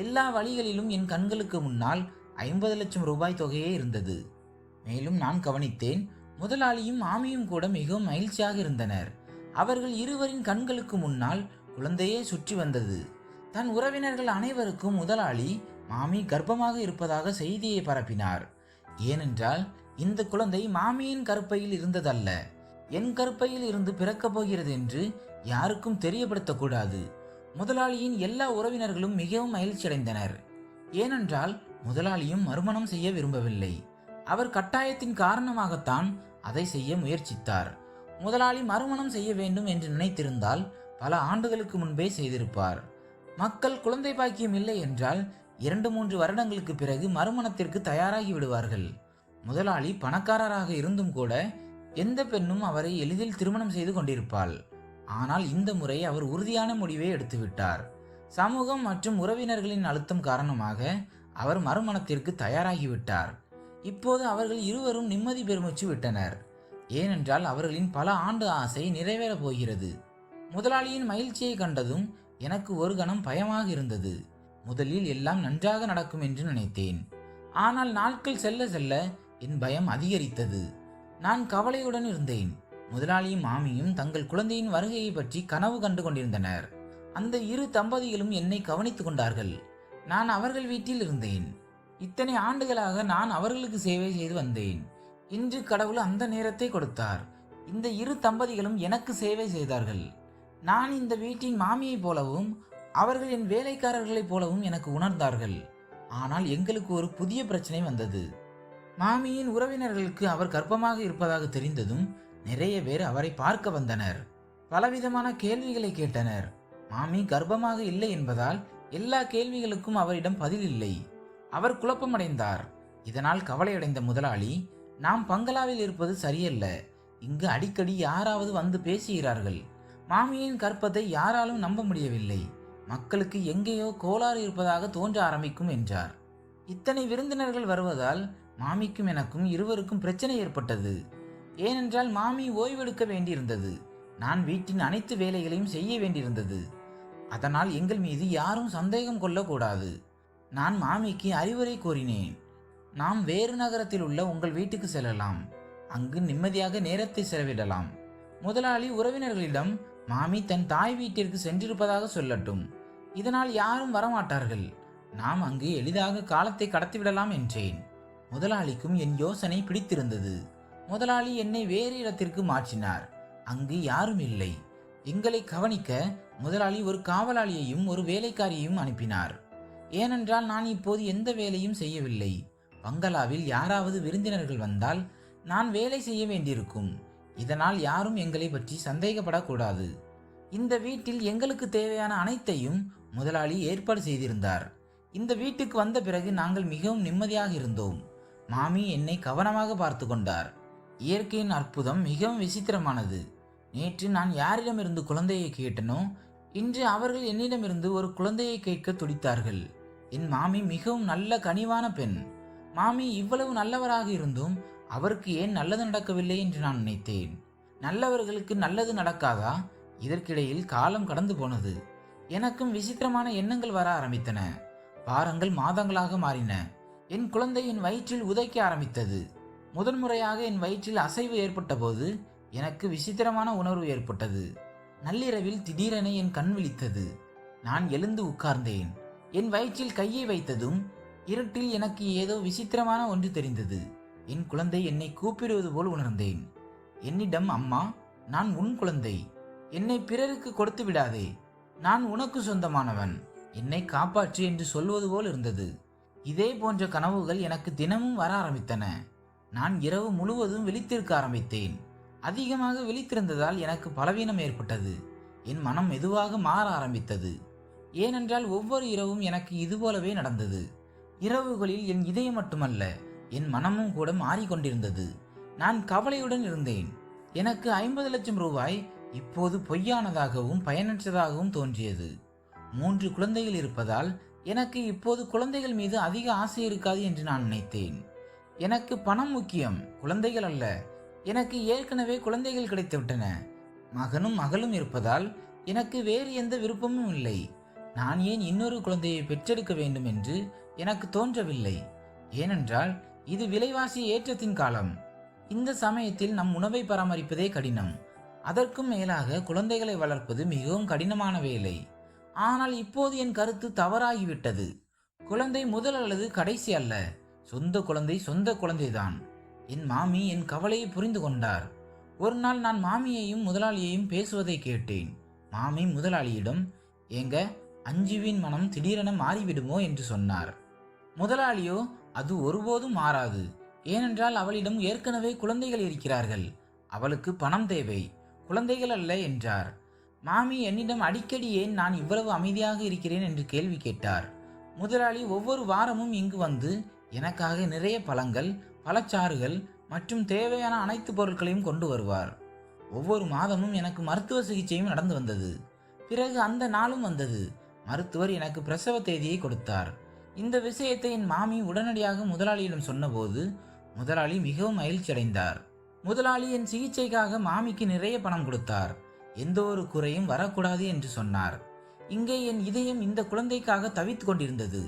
எல்லா வழிகளிலும் என் கண்களுக்கு முன்னால் 50 லட்சம் ரூபாய் தொகையே இருந்தது. மேலும் நான் கவனித்தேன், முதலாளியும் மாமியும் கூட மிகவும் மகிழ்ச்சியாக இருந்தனர். அவர்கள் இருவரின் கண்களுக்கு முன்னால் குழந்தையே சுற்றி வந்தது. தன் உறவினர்கள் அனைவருக்கும் முதலாளி மாமி கர்ப்பமாக இருப்பதாக செய்தியை பரப்பினார். ஏனென்றால் இந்த குழந்தை மாமியின் கருப்பையில் இருந்ததல்ல, என் கருப்பையில் இருந்து பிறக்கப் போகிறது என்று யாருக்கும் தெரியப்படுத்தக்கூடாது. முதலாளியின் எல்லா உறவினர்களும் மிகவும் மகிழ்ச்சியடைந்தனர். ஏனென்றால் முதலாளியும் மறுமணம் செய்ய விரும்பவில்லை. அவர் கட்டாயத்தின் காரணமாகத்தான் அதை செய்ய முயற்சித்தார். முதலாளி மறுமணம் செய்ய வேண்டும் என்று நினைத்திருந்தால் பல ஆண்டுகளுக்கு முன்பே செய்திருப்பார். மக்கள் குழந்தை பாக்கியம் இல்லை என்றால் 2-3 வருடங்களுக்கு பிறகு மறுமணத்திற்கு தயாராகி விடுவார்கள். முதலாளி பணக்காரராக இருந்தும் கூட எந்த பெண்ணும் அவரை எளிதில் திருமணம் செய்து கொண்டிருப்பாள். ஆனால் இந்த முறை அவர் உறுதியான முடிவை எடுத்துவிட்டார். சமூகம் மற்றும் உறவினர்களின் அழுத்தம் காரணமாக அவர் மறுமணத்திற்கு தயாராகிவிட்டார். இப்போது அவர்கள் இருவரும் நிம்மதி பெருமூச்சு விட்டனர். ஏனென்றால் அவர்களின் பல ஆண்டு ஆசை நிறைவேறப் போகிறது. முதலாளியின் மகிழ்ச்சியை கண்டதும் எனக்கு ஒரு கணம் பயமாக இருந்தது. முதலில் எல்லாம் நன்றாக நடக்கும் என்று நினைத்தேன். ஆனால் நாட்கள் செல்ல செல்ல என் பயம் அதிகரித்தது. நான் கவலையுடன் இருந்தேன். முதலாளியும் மாமியும் தங்கள் குழந்தையின் வருகையை பற்றி கனவு கண்டு கொண்டிருந்தனர். அந்த இரு தம்பதிகளும் என்னை கவனித்துக் கொண்டார்கள். நான் அவர்கள் வீட்டில் இருந்தேன். இத்தனை ஆண்டுகளாக நான் அவர்களுக்கு சேவை செய்து வந்தேன். இன்று கடவுள் அந்த நேரத்தை கொடுத்தார். இந்த இரு தம்பதிகளும் எனக்கு சேவை செய்தார்கள். நான் இந்த வீட்டின் மாமியைப் போலவும் அவர்கள் என் வேலைக்காரர்களைப் போலவும் எனக்கு உணர்ந்தார்கள். ஆனால் எங்களுக்கு ஒரு புதிய பிரச்சனை வந்தது. மாமியின் உறவினர்களுக்கு அவர் கர்ப்பமாக இருப்பதாக தெரிந்ததும் நிறைய பேர் அவரை பார்க்க வந்தனர். பலவிதமான கேள்விகளை கேட்டனர். மாமி கர்ப்பமாக இல்லை என்பதால் எல்லா கேள்விகளுக்கும் அவரிடம் பதில் இல்லை. அவர் குழப்பமடைந்தார். இதனால் கவலையடைந்த முதலாளி, நாம் பங்களாவில் இருப்பது சரியல்ல. இங்கு அடிக்கடி யாராவது வந்து பேசுகிறார்கள். மாமியின் கர்ப்பத்தை யாராலும் நம்ப முடியவில்லை. மக்களுக்கு எங்கேயோ கோளாறு இருப்பதாக தோன்ற ஆரம்பிக்கும் என்றார். இத்தனை விருந்தினர்கள் வருவதால் மாமிக்கும் எனக்கும் இருவருக்கும் பிரச்சனை ஏற்பட்டது. ஏனென்றால் மாமி ஓய்வெடுக்க வேண்டியிருந்தது. நான் வீட்டின் அனைத்து வேலைகளையும் செய்ய வேண்டியிருந்தது. அதனால் எங்கள் மீது யாரும் சந்தேகம் கொள்ளக்கூடாது. நான் மாமிக்கு அறிவுரை கூறினேன். நாம் வேறு நகரத்தில் உள்ள உங்கள் வீட்டுக்கு செல்லலாம். அங்கு நிம்மதியாக நேரத்தை செலவிடலாம். முதலாளி உறவினர்களிடம் மாமி தன் தாய் வீட்டிற்கு சென்றிருப்பதாக சொல்லட்டும். இதனால் யாரும் வரமாட்டார்கள். நாம் அங்கு எளிதாக காலத்தை கடத்திவிடலாம் என்றேன். முதலாளிக்கும் என் யோசனை பிடித்திருந்தது. முதலாளி என்னை வேறு இடத்திற்கு மாற்றினார். அங்கு யாரும் இல்லை. எங்களை கவனிக்க முதலாளி ஒரு காவலாளியையும் ஒரு வேலைக்காரியையும் அனுப்பினார். ஏனென்றால் நான் இப்போது எந்த வேலையும் செய்யவில்லை. பங்களாவில் யாராவது விருந்தினர்கள் வந்தால் நான் வேலை செய்ய வேண்டியிருக்கும். இதனால் யாரும் எங்களை பற்றி சந்தேகப்படக்கூடாது. இந்த வீட்டில் எங்களுக்கு தேவையான அனைத்தையும் முதலாளி ஏற்பாடு செய்திருந்தார். இந்த வீட்டுக்கு வந்த பிறகு நாங்கள் மிகவும் நிம்மதியாக இருந்தோம். மாமி என்னை கவனமாக பார்த்து கொண்டார். இயற்கையின் அற்புதம் மிகவும் விசித்திரமானது. நேற்று நான் யாரிடமிருந்து குழந்தையை கேட்டனோ இன்று அவர்கள் என்னிடமிருந்து ஒரு குழந்தையை கேட்க துடித்தார்கள். என் மாமி மிகவும் நல்ல கனிவான பெண். மாமி இவ்வளவு நல்லவராக இருந்தும் அவருக்கு ஏன் நல்லது நடக்கவில்லை என்று நான் நினைத்தேன். நல்லவர்களுக்கு நல்லது நடக்காதா? இதற்கிடையில் காலம் கடந்து போனது. எனக்கும் விசித்திரமான எண்ணங்கள் வர ஆரம்பித்தன. வாரங்கள் மாதங்களாக மாறின. என் குழந்தை என் வயிற்றில் உதைக்க ஆரம்பித்தது. முதன்முறையாக என் வயிற்றில் அசைவு ஏற்பட்ட போது எனக்கு விசித்திரமான உணர்வு ஏற்பட்டது. நள்ளிரவில் திடீரென என் கண் விழித்தது. நான் எழுந்து உட்கார்ந்தேன். என் வயிற்றில் கையை வைத்ததும் இருட்டில் எனக்கு ஏதோ விசித்திரமான ஒன்று தெரிந்தது. என் குழந்தை என்னை கூப்பிடுவது போல் உணர்ந்தேன். என்னிடம், அம்மா, நான் உன் குழந்தை. என்னை பிறருக்கு கொடுத்து விடாதே. நான் உனக்கு சொந்தமானவன். என்னை காப்பாற்று என்று சொல்வது போல் இருந்தது. இதே போன்ற கனவுகள் எனக்கு தினமும் வர ஆரம்பித்தன. நான் இரவு முழுவதும் விழித்திருக்க ஆரம்பித்தேன். அதிகமாக விழித்திருந்ததால் எனக்கு பலவீனம் ஏற்பட்டது. என் மனம் மெதுவாக மாற ஆரம்பித்தது. ஏனென்றால் ஒவ்வொரு இரவும் எனக்கு இதுபோலவே நடந்தது. இரவுகளில் என் இதயம் மட்டுமல்ல, என் மனமும் கூட மாறிக்கொண்டிருந்தது. நான் கவலையுடன் இருந்தேன். எனக்கு 50 லட்சம் ரூபாய் இப்போது பொய்யானதாகவும் பயனற்றதாகவும் தோன்றியது. 3 குழந்தைகள் இருப்பதால் எனக்கு இப்போது குழந்தைகள் மீது அதிக ஆசை இருக்காது என்று நான் நினைத்தேன். எனக்கு பணம் முக்கியம், குழந்தைகள் அல்ல. எனக்கு ஏற்கனவே குழந்தைகள் கிடைத்துவிட்டன. மகனும் மகளும் இருப்பதால் எனக்கு வேறு எந்த விருப்பமும் இல்லை. நான் ஏன் இன்னொரு குழந்தையை பெற்றெடுக்க வேண்டும் என்று எனக்கு தோன்றவில்லை. ஏனென்றால் இது விலைவாசி ஏற்றத்தின் காலம். இந்த சமயத்தில் நம் உணவை பராமரிப்பதே கடினம். அதற்கும் மேலாக குழந்தைகளை வளர்ப்பது மிகவும் கடினமான வேலை. ஆனால் இப்போது என் கருத்து தவறாகிவிட்டது. குழந்தை முதல் அல்லது கடைசி அல்ல. சொந்த குழந்தை சொந்த குழந்தைதான். என் மாமி என் கவலையை புரிந்து கொண்டார். ஒரு நாள் நான் மாமியையும் முதலாளியையும் பேசுவதை கேட்டேன். மாமி முதலாளியிடம், "ஏங்க, அஞ்சுவின் மனம் திடீரென மாறிவிடுமோ?" என்று சொன்னார். முதலாளியோ, "அது ஒருபோதும் மாறாது. ஏனென்றால் அவளிடம் ஏற்கனவே குழந்தைகள் இருக்கிறார்கள். அவளுக்கு பணம் தேவை, குழந்தைகள் அல்ல" என்றார். மாமி என்னிடம் அடிக்கடி ஏன் நான் இவ்வளவு அமைதியாக இருக்கிறேன் என்று கேள்வி கேட்டார். முதலாளி ஒவ்வொரு வாரமும் இங்கு வந்து எனக்காக நிறைய பழங்கள், பழச்சாறுகள் மற்றும் தேவையான அனைத்து பொருட்களையும் கொண்டு வருவார். ஒவ்வொரு மாதமும் எனக்கு மருத்துவ சிகிச்சையும் நடந்து வந்தது. பிறகு அந்த நாளும் வந்தது. மருத்துவர் எனக்கு பிரசவ தேதியை கொடுத்தார். இந்த விஷயத்தை என் மாமி உடனடியாக முதலாளியிடம் சொன்னபோது முதலாளி மிகவும் மகிழ்ச்சி அடைந்தார். முதலாளி என் சிகிச்சைக்காக மாமிக்கு நிறைய பணம் கொடுத்தார். எந்த ஒரு குறையும் வரக்கூடாது என்று சொன்னார். இங்கே என் இதயம் இந்த குழந்தைக்காக தவித்து கொண்டிருந்தது.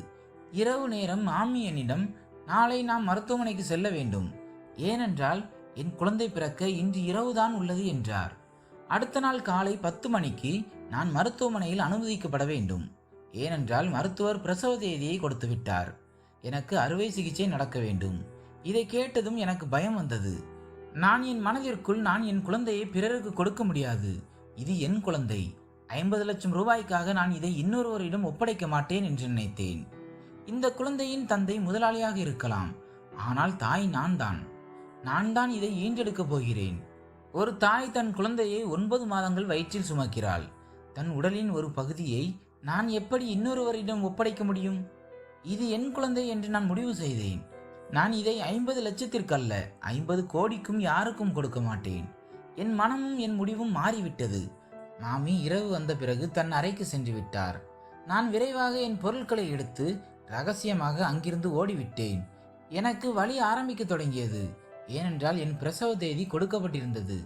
இரவு நேரம் மாமி என்னிடம், "நாளை நாம் மருத்துவமனைக்கு செல்ல வேண்டும். ஏனென்றால் என் குழந்தை பிறக்க இன்று இரவுதான் உள்ளது" என்றார். அடுத்த நாள் காலை 10 மணிக்கு நான் மருத்துவமனையில் அனுமதிக்கப்பட வேண்டும். ஏனென்றால் மருத்துவர் பிரசவ தேதியை கொடுத்து விட்டார். எனக்கு அறுவை சிகிச்சை நடக்க வேண்டும். இதை கேட்டதும் எனக்கு பயம் வந்தது. நான் என் மனதிற்குள், நான் என் குழந்தையை பிறருக்கு கொடுக்க முடியாது. இது என் குழந்தை. 50 லட்சம் ரூபாய்க்காக நான் இதை இன்னொருவரிடம் ஒப்படைக்க மாட்டேன் என்று நினைத்தேன். இந்த குழந்தையின் தந்தை முதலாளியாக இருக்கலாம், ஆனால் தாய் நான் தான் இதை ஈன்றெடுக்கப் போகிறேன். ஒரு தாய் தன் குழந்தையை 9 மாதங்கள் வயிற்றில் சுமக்கிறாள். தன் உடலின் ஒரு பகுதியை நான் எப்படி இன்னொருவரிடம் ஒப்படைக்க முடியும்? இது என் குழந்தை என்று நான் முடிவு செய்தேன். நான் இதை 50 லட்சத்திற்கல்ல, 50 கோடிக்கும் யாருக்கும் கொடுக்க மாட்டேன். என் மனமும் என் முடிவும் மாறிவிட்டது. மாமி இரவு வந்த பிறகு தன் அறைக்கு சென்று விட்டார். நான் விரைவாக என் பொருட்களை எடுத்து ரகசியமாக அங்கிருந்து ஓடிவிட்டேன். எனக்கு வலி ஆரம்பிக்க தொடங்கியது. ஏனென்றால் என் பிரசவ தேதி கொடுக்கப்பட்டிருந்தது.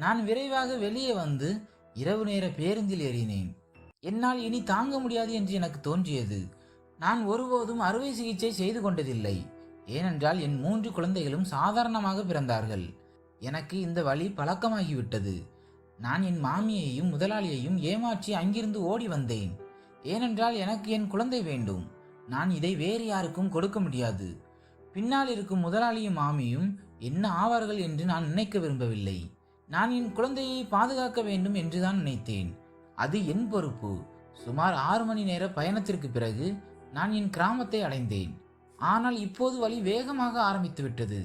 நான் விரைவாக வெளியே வந்து இரவு நேர பேருந்தில் ஏறினேன். என்னால் இனி தாங்க முடியாது என்று எனக்கு தோன்றியது. நான் ஒருபோதும் அறுவை சிகிச்சை செய்து கொண்டதில்லை. ஏனென்றால் என் 3 குழந்தைகளும் சாதாரணமாக பிறந்தார்கள். எனக்கு இந்த வலி பழக்கமாகிவிட்டது. நான் என் மாமியையும் முதலாளியையும் ஏமாற்றி அங்கிருந்து ஓடி வந்தேன். ஏனென்றால் எனக்கு என் குழந்தை வேண்டும். நான் இதை வேறு யாருக்கும் கொடுக்க முடியாது. பின்னால் இருக்கும் முதலாளியும் மாமியும் என்ன ஆவார்கள் என்று நான் நினைக்க விரும்பவில்லை. நான் என் குழந்தையை பாதுகாக்க வேண்டும் என்றுதான் நினைத்தேன். அது என் பொறுப்பு. சுமார் 6 மணி நேர பயணத்திற்கு பிறகு நான் என் கிராமத்தை அடைந்தேன். ஆனால் இப்போது வலி வேகமாக ஆரம்பித்து விட்டது.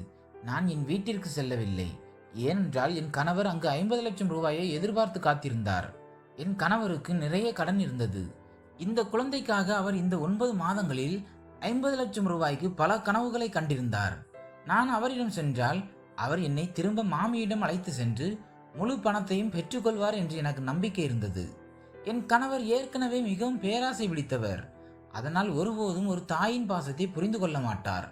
நான் என் வீட்டிற்கு செல்லவில்லை. ஏனென்றால் என் கணவர் அங்கு 50 லட்சம் ரூபாயை எதிர்பார்த்து காத்திருந்தார். என் கணவருக்கு நிறைய கடன் இருந்தது. இந்த குழந்தைக்காக அவர் இந்த 9 மாதங்களில் 50 லட்சம் ரூபாய்க்கு பல கனவுகளை கண்டிருந்தார். நான் அவரிடம் சென்றால் அவர் என்னை திரும்ப மாமியிடம் அழைத்து சென்று முழு பணத்தையும் பெற்றுக்கொள்வார் என்று எனக்கு நம்பிக்கை இருந்தது. என் கணவர் ஏற்கனவே மிகவும் பேராசை பிடித்தவர். அதனால் ஒருபோதும் ஒரு தாயின் பாசத்தை புரிந்து கொள்ள மாட்டார்.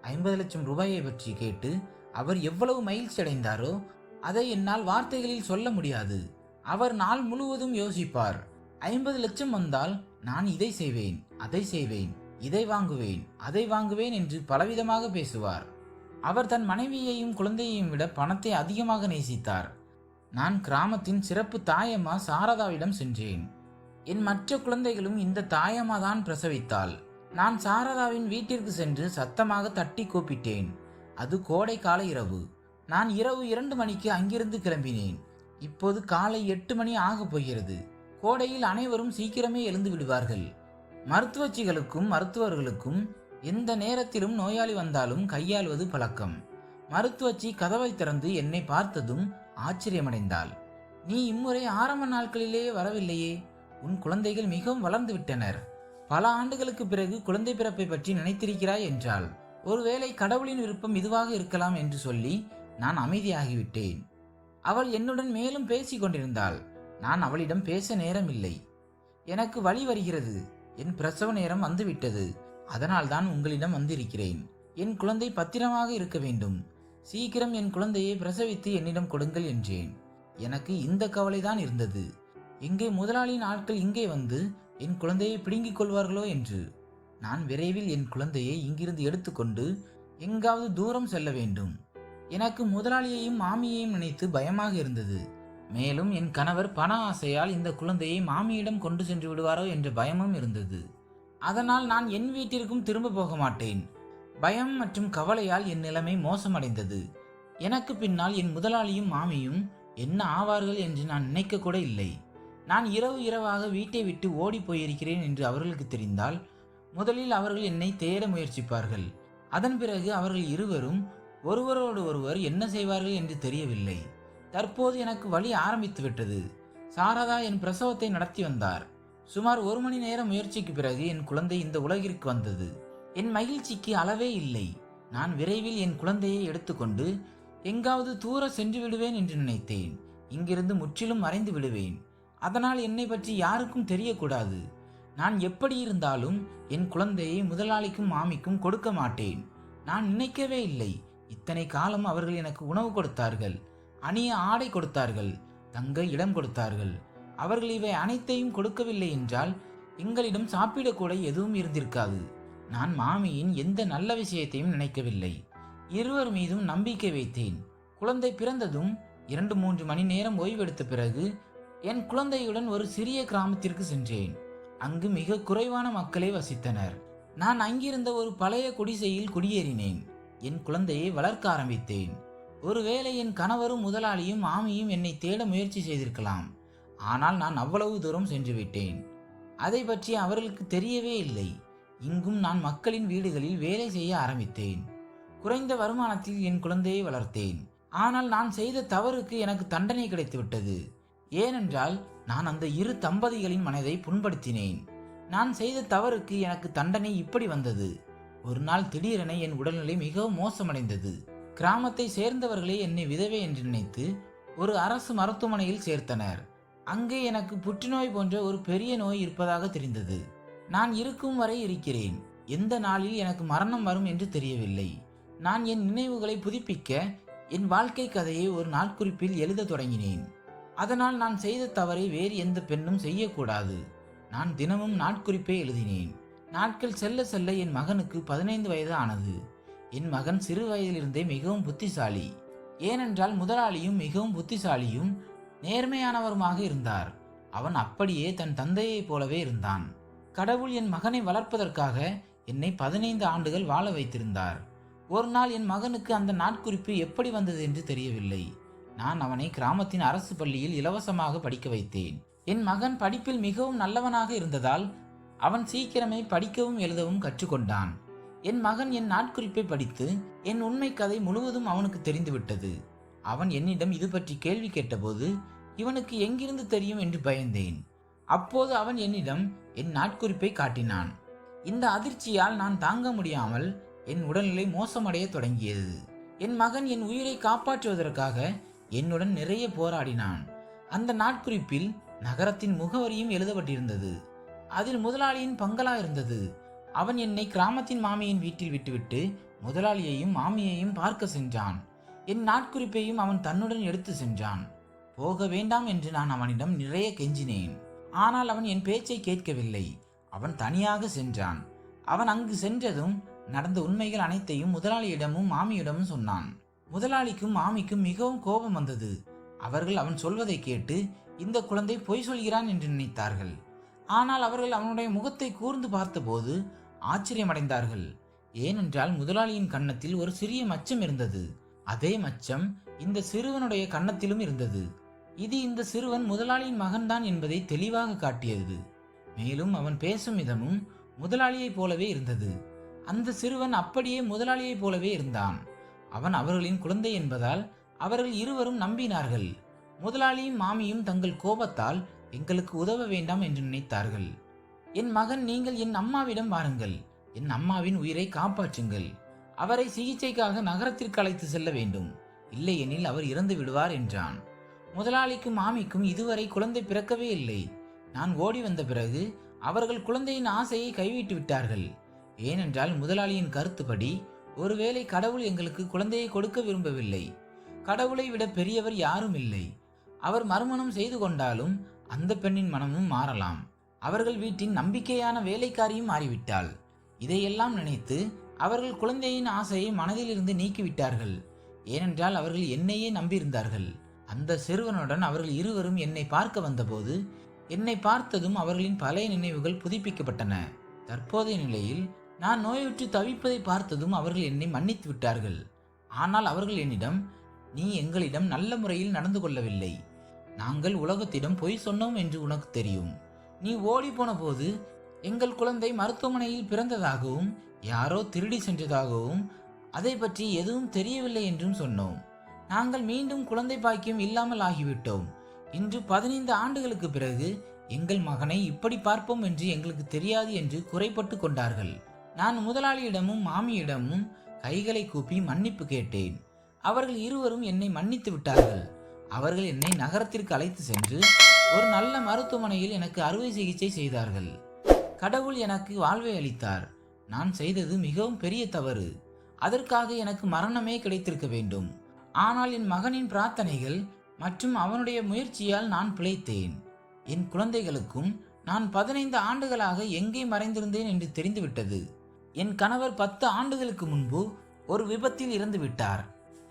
50 லட்சம் ரூபாயை பற்றி கேட்டு அவர் எவ்வளவு மகிழ்ச்சி அடைந்தாரோ அதை என்னால் வார்த்தைகளில் சொல்ல முடியாது. அவர் நாள் முழுவதும் யோசிப்பார். 50 லட்சம் வந்தால் நான் இதை செய்வேன், அதை செய்வேன், இதை வாங்குவேன், அதை வாங்குவேன் என்று பலவிதமாக பேசுவார். அவர் தன் மனைவியையும் குழந்தையையும் விட பணத்தை அதிகமாக நேசித்தார். நான் கிராமத்தின் சிறப்பு தாயம்மா சாரதாவிடம் சென்றேன். என் மற்ற குழந்தைகளும் இந்த தாயம்மா தான் பிரசவித்தாள். நான் சாரதாவின் வீட்டிற்கு சென்று சத்தமாக தட்டி கூப்பிட்டேன். அது கோடை கால இரவு. நான் இரவு 2 மணிக்கு அங்கிருந்து கிளம்பினேன். இப்போது காலை 8 மணி ஆகப் போகிறது. கோடையில் அனைவரும் சீக்கிரமே எழுந்து விடுவார்கள். மருத்துவச்சிகளுக்கும் மருத்துவர்களுக்கும் எந்த நேரத்திலும் நோயாளி வந்தாலும் கையாள்வது பழக்கம். மருத்துவச்சி கதவை திறந்து என்னை பார்த்ததும் ஆச்சரியமடைந்தாள். "நீ இம்முறை ஆரம்ப நாட்களிலேயே வரவில்லையே. உன் குழந்தைகள் மிகவும் வளர்ந்து விட்டனர். பல ஆண்டுகளுக்கு பிறகு குழந்தை பிறப்பை பற்றி நினைத்திருக்கிறாய்" என்றாள். ஒருவேளை கடவுளின் விருப்பம் இதுவாக இருக்கலாம் என்று சொல்லி நான் அமைதியாகிவிட்டேன். அவள் என்னுடன் மேலும் பேசிக் கொண்டிருந்தாள். நான் அவளிடம் பேச நேரமில்லை. "எனக்கு வலி வருகிறது. என் பிரசவ நேரம் வந்துவிட்டது. அதனால் தான் உங்களிடம் வந்திருக்கிறேன். என் குழந்தை பத்திரமாக இருக்க வேண்டும். சீக்கிரம் என் குழந்தையை பிரசவித்து என்னிடம் கொடுங்கள்" என்றேன். எனக்கு இந்த கவலைதான் இருந்தது. எங்கே முதலாளியின் ஆட்கள் இங்கே வந்து என் குழந்தையை பிடுங்கிக் கொள்வார்களோ என்று. நான் விரைவில் என் குழந்தையை இங்கிருந்து எடுத்துக்கொண்டு எங்காவது தூரம் செல்ல வேண்டும். எனக்கு முதலாளியையும் மாமியையும் நினைத்து பயமாக இருந்தது. மேலும் என் கணவர் பண ஆசையால் இந்த குழந்தையை மாமியிடம் கொண்டு சென்று விடுவாரோ என்ற பயமும் இருந்தது. அதனால் நான் என் வீட்டிற்கும் திரும்ப போக மாட்டேன். பயம் மற்றும் கவலையால் என் நிலைமை மோசமடைந்தது. எனக்கு பின்னால் என் முதலாளியும் மாமியும் என்ன ஆவார்கள் என்று நான் நினைக்க கூட இல்லை. நான் இரவு இரவாக வீட்டை விட்டு ஓடி போயிருக்கிறேன் என்று அவர்களுக்கு தெரிந்தால் முதலில் அவர்கள் என்னை தேட முயற்சிப்பார்கள். அதன் பிறகு அவர்கள் இருவரும் ஒருவரோடு ஒருவர் என்ன செய்வார்கள் என்று தெரியவில்லை. தற்போது எனக்கு வலி ஆரம்பித்து விட்டது. சாரதா என் பிரசவத்தை நடத்தி வந்தார். சுமார் 1 மணி நேரம் முயற்சிக்கு பிறகு என் குழந்தை இந்த உலகிற்கு வந்தது. என் மகிழ்ச்சிக்கு அளவே இல்லை. நான் விரைவில் என் குழந்தையை எடுத்துக்கொண்டு எங்காவது தூர சென்று விடுவேன் என்று நினைத்தேன். இங்கிருந்து முற்றிலும் மறைந்து விடுவேன். அதனால் என்னை பற்றி யாருக்கும் தெரியக்கூடாது. நான் எப்படி இருந்தாலும் என் குழந்தையை முதலாளிக்கும் மாமிக்கும் கொடுக்க மாட்டேன். நான் நினைக்கவே இல்லை. இத்தனை காலம் அவர்கள் எனக்கு உணவு கொடுத்தார்கள், அணிய ஆடை கொடுத்தார்கள், தங்க இடம் கொடுத்தார்கள். அவர்கள் இவை அனைத்தையும் கொடுக்கவில்லை என்றால் எங்களிடம் சாப்பிடக்கூட எதுவும் இருந்திருக்காது. நான் மாமியின் எந்த நல்ல விஷயத்தையும் நினைக்கவில்லை. இருவர் மீதும் நம்பிக்கை வைத்தேன். குழந்தை பிறந்ததும் 2-3 மணி நேரம் ஓய்வெடுத்த பிறகு என் குழந்தையுடன் ஒரு சிறிய கிராமத்திற்கு சென்றேன். அங்கு மிக குறைவான மக்களே வசித்தனர். நான் அங்கிருந்த ஒரு பழைய குடிசையில் குடியேறினேன். என் குழந்தையை வளர்க்க ஆரம்பித்தேன். ஒருவேளை என் கணவரும் முதலாளியும் மாமியும் என்னை தேட முயற்சி செய்திருக்கலாம். ஆனால் நான் அவ்வளவு தூரம் சென்று விட்டேன். அதை பற்றி அவர்களுக்கு தெரியவே இல்லை. இங்கும் நான் மக்களின் வீடுகளில் வேலை செய்ய ஆரம்பித்தேன். குறைந்த வருமானத்தில் என் குழந்தையை வளர்த்தேன். ஆனால் நான் செய்த தவறுக்கு எனக்கு தண்டனை கிடைத்துவிட்டது. ஏனென்றால் நான் அந்த இரு தம்பதிகளின் மனதை புண்படுத்தினேன். நான் செய்த தவறுக்கு எனக்கு தண்டனை இப்படி வந்தது. ஒரு நாள் திடீரென என் உடல்நிலை மிகவும் மோசமடைந்தது. கிராமத்தை சேர்ந்தவர்களே என்னை விதவை என்று நினைத்து ஒரு அரசு மருத்துவமனையில் சேர்த்தனர். அங்கே எனக்கு புற்றுநோய் போன்ற ஒரு பெரிய நோய் இருப்பதாக தெரிந்தது. நான் இருக்கும் வரை இருக்கிறேன். எந்த நாளில் எனக்கு மரணம் வரும் என்று தெரியவில்லை. நான் என் நினைவுகளை புதுப்பிக்க என் வாழ்க்கை கதையை ஒரு நாட்குறிப்பில் எழுத தொடங்கினேன். அதனால் நான் செய்த தவறை வேறு எந்த பெண்ணும் செய்யக்கூடாது. நான் தினமும் நாட்குறிப்பை எழுதினேன். நாட்கள் செல்ல செல்ல என் மகனுக்கு 15 வயது ஆனது. என் மகன் சிறு வயதிலிருந்தே மிகவும் புத்திசாலி. ஏனென்றால் முதலாளியும் மிகவும் புத்திசாலியும் நேர்மையானவருமாக இருந்தார். அவன் அப்படியே தன் தந்தையைப் போலவே இருந்தான். கடவுள் என் மகனை வளர்ப்பதற்காக என்னை 15 ஆண்டுகள் வாழ வைத்திருந்தார். ஒரு நாள் என் மகனுக்கு அந்த நாட்குறிப்பு எப்படி வந்தது என்று தெரியவில்லை. நான் அவனை கிராமத்தின் அரசு பள்ளியில் இலவசமாக படிக்க வைத்தேன். என் மகன் படிப்பில் மிகவும் நல்லவனாக இருந்ததால் அவன் சீக்கிரமே படிக்கவும் எழுதவும் கற்றுக்கொண்டான். என் மகன் என் நாட்குறிப்பை படித்து என் உண்மை கதை முழுவதும் அவனுக்கு தெரிந்துவிட்டது. அவன் என்னிடம் இது பற்றி கேள்வி கேட்டபோது இவனுக்கு எங்கிருந்து தெரியும் என்று பயந்தேன். அப்போது அவன் என்னிடம் என் நாட்குறிப்பை காட்டினான். இந்த அதிர்ச்சியால் நான் தாங்க முடியாமல் என் உடல்நிலை மோசமடைய தொடங்கியது. என் மகன் என் உயிரை காப்பாற்றுவதற்காக என்னுடன் நிறைய போராடினான். அந்த நாட்குறிப்பில் நகரத்தின் முகவரியும் எழுதப்பட்டிருந்தது. அதில் முதலாளியின் பங்களா இருந்தது. அவன் என்னை கிராமத்தின் மாமியின் வீட்டில் விட்டுவிட்டு முதலாளியையும் மாமியையும் பார்க்க சென்றான். என் நாட்குறிப்பையும் அவன் தன்னுடன் எடுத்து சென்றான். போக வேண்டாம் என்று நான் அவனிடம் நிறைய கெஞ்சினேன். ஆனால் அவன் என் பேச்சை கேட்கவில்லை. அவன் தனியாக சென்றான். அவன் அங்கு சென்றதும் நடந்த உண்மைகள் அனைத்தையும் முதலாளியிடமும் மாமியிடமும் சொன்னான். முதலாளிக்கும் மாமிக்கும் மிகவும் கோபம் வந்தது. அவர்கள் அவன் சொல்வதை கேட்டு இந்த குழந்தை பொய் சொல்கிறான் என்று நினைத்தார்கள். ஆனால் அவர்கள் அவனுடைய முகத்தை கூர்ந்து பார்த்தபோது ஆச்சரியமடைந்தார்கள். ஏனென்றால் முதலாளியின் கன்னத்தில் ஒரு சிறிய மச்சம் இருந்தது. அதே மச்சம் இந்த சிறுவனுடைய கன்னத்திலும் இருந்தது. இது இந்த சிறுவன் முதலாளியின் மகன்தான் என்பதை தெளிவாக காட்டியது. மேலும் அவன் பேசும் விதமும் முதலாளியைப் போலவே இருந்தது. அந்த சிறுவன் அப்படியே முதலாளியைப் போலவே இருந்தான். அவன் அவர்களின் குழந்தை என்பதால் அவர்கள் இருவரும் நம்பினார்கள். முதலாளியும் மாமியும் தங்கள் கோபத்தால் எங்களுக்கு உதவ வேண்டாம் என்று நினைத்தார்கள். என் மகன், நீங்கள் என் அம்மாவிடம் வாருங்கள். என் அம்மாவின் உயிரை காப்பாற்றுங்கள். அவரை சிகிச்சைக்காக நகரத்திற்கு அழைத்து செல்ல வேண்டும். இல்லையெனில் அவர் இறந்து விடுவார் என்றான். முதலாளிக்கும் மாமிக்கும் இதுவரை குழந்தை பிறக்கவே இல்லை. நான் ஓடி வந்த பிறகு அவர்கள் குழந்தையின் ஆசையை கைவிட்டு விட்டார்கள். ஏனென்றால் முதலாளியின் கருத்துப்படி ஒருவேளை கடவுள் எங்களுக்கு குழந்தையை கொடுக்க விரும்பவில்லை. கடவுளை விட பெரியவர் யாரும் இல்லை. அவர் மறுமணம் செய்து கொண்டாலும் அந்த பெண்ணின் மனமும் மாறலாம். அவர்கள் வீட்டின் நம்பிக்கையான வேலைக்காரியும் மாறிவிட்டாள். இதையெல்லாம் நினைத்து அவர்கள் குழந்தையின் ஆசையை மனதிலிருந்து நீக்கிவிட்டார்கள். ஏனென்றால் அவர்கள் என்னையே நம்பியிருந்தார்கள். அந்த சிறுவனுடன் அவர்கள் இருவரும் என்னை பார்க்க வந்தபோது என்னை பார்த்ததும் அவர்களின் பழைய நினைவுகள் புதுப்பிக்கப்பட்டன. தற்போதைய நிலையில் நான் நோயுற்று தவிப்பதை பார்த்ததும் அவர்கள் என்னை மன்னித்து விட்டார்கள். ஆனால் அவர்கள் என்னிடம், நீ எங்களிடம் நல்ல முறையில் நடந்து கொள்ளவில்லை. நாங்கள் உலகத்திடம் பொய் சொன்னோம் என்று உனக்கு தெரியும். நீ ஓடி போன போது எங்கள் குழந்தை மருத்துவமனையில் பிறந்ததாகவும் யாரோ திருடி சென்றதாகவும் அதை பற்றி எதுவும் தெரியவில்லை என்றும் சொன்னோம். நாங்கள் மீண்டும் குழந்தை பாக்கியம் இல்லாமல் ஆகிவிட்டோம். இன்று 15 ஆண்டுகளுக்கு பிறகு எங்கள் மகனை இப்படி பார்ப்போம் என்று எங்களுக்கு தெரியாது என்று குறைப்பட்டு கொண்டார்கள். நான் முதலாளியிடமும் மாமியிடமும் கைகளை கூப்பி மன்னிப்பு கேட்டேன். அவர்கள் இருவரும் என்னை மன்னித்து விட்டார்கள். அவர்கள் என்னை நகரத்திற்கு அழைத்து சென்று ஒரு நல்ல மருத்துவமனையில் எனக்கு அறுவை சிகிச்சை செய்தார்கள். கடவுள் எனக்கு வாழ்வை அளித்தார். நான் செய்தது மிகவும் பெரிய தவறு. அதற்காக எனக்கு மரணமே கிடைத்திருக்க வேண்டும். ஆனால் என் மகனின் பிரார்த்தனைகள் மற்றும் அவனுடைய முயற்சியால் நான் பிழைத்தேன். என் குழந்தைகளுக்கும் நான் 15 ஆண்டுகளாக எங்கே மறைந்திருந்தேன் என்று தெரிந்துவிட்டது. என் கணவர் 10 ஆண்டுகளுக்கு முன்பு ஒரு விபத்தில் இறந்து விட்டார்.